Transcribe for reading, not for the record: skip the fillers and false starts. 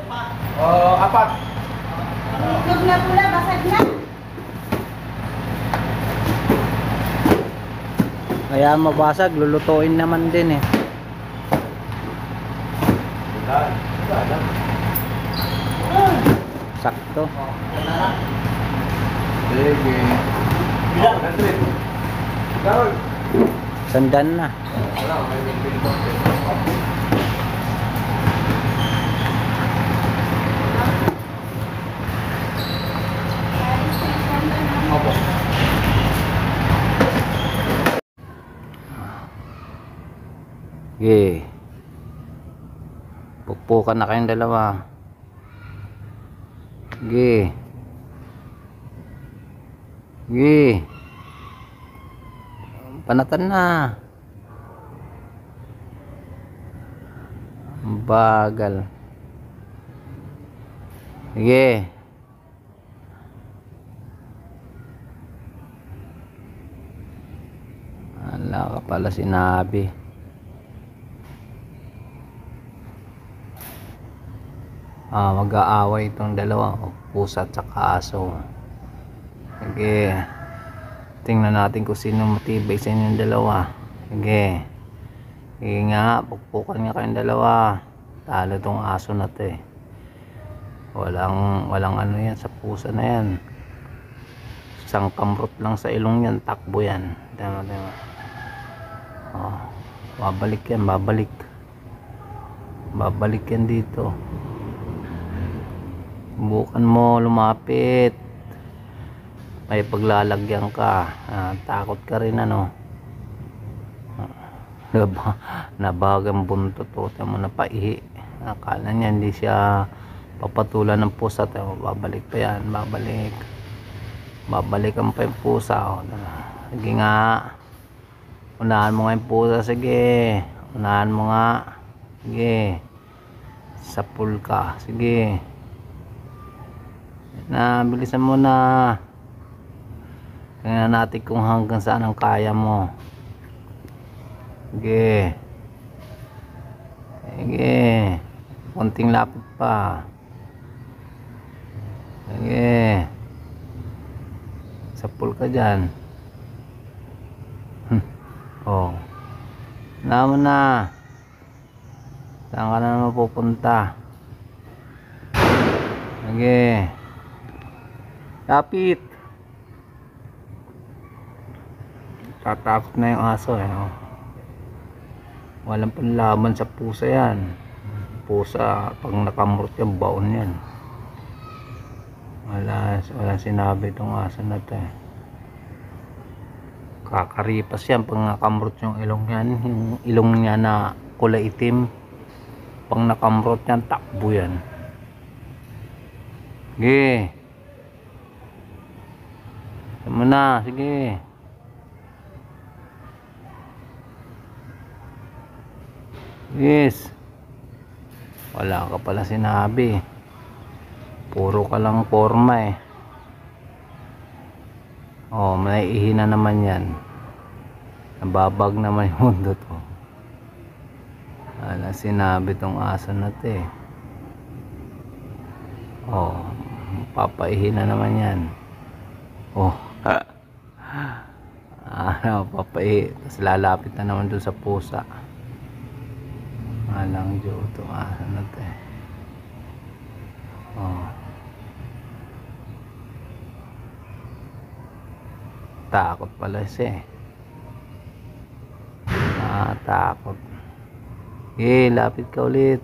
Apat. Itlog na pula, basag na. Kaya mabasag, lulutuin naman din eh. Sakto. Sige. Bilang. Carol. Sandan na. Wala, may binili ko. Opo. Okay. Pukpukan na kayong dalawa. Okay. Okay. Panatan na. Bagal. Sige. Wala ka pala sinabi. Mag-aaway itong dalawa, pusa at saka aso. Sige. Tingnan natin kung sino matibay sa inyong dalawa. Sige. Sige nga, pukpukan nga kayong dalawa. Talo tong aso na to eh. Walang ano yan sa pusa na yan. Isang kamrot lang sa ilong yan, takbo yan. Tama. Babalik yan, babalik. Babalik yan dito. Subukan mo lumapit. May paglalagyan ka. Takot ka rin ano. Nabagang buntot o. Tama na paihi. Akala niya hindi siya papatulan ng pusa. Babalik pa yan. Babalik. Babalikan pa yung pusa. Sige nga. Unahan mo nga yung pusa. Sige. Unahan mo nga. Sige. Sapul ka. Sige. Bilisan mo na. Tingnan natin kung hanggang saan ang kaya mo. Sige. Sige. Konting lapit pa. Sige. Sapul ka dyan. Naman na. Saan ka na mapupunta? Sige. Lapit. Tatakot na yung aso eh. Walang panlaban sa pusa yan. Pusa pag nakamurot yan, baon yan. Wala sinabi itong aso na to eh. Kakaripas yan pag nakamurot yung ilong yan. Yung ilong niya na kulay itim, pag nakamurot yan, takbo yan. Sige. Tama na, sige. Yes. Wala ka pala sinabi. Puro ka lang forma eh. May ihina naman yan. Nababag naman yung mundo to. Wala sinabi tong aso na to eh. Papaihin na naman yan. Papaihin. Tapos lalapit na naman dun sa pusa. Alang Diyo itong aso na to eh. Takot pala siya eh. Takot. Lapit ka ulit.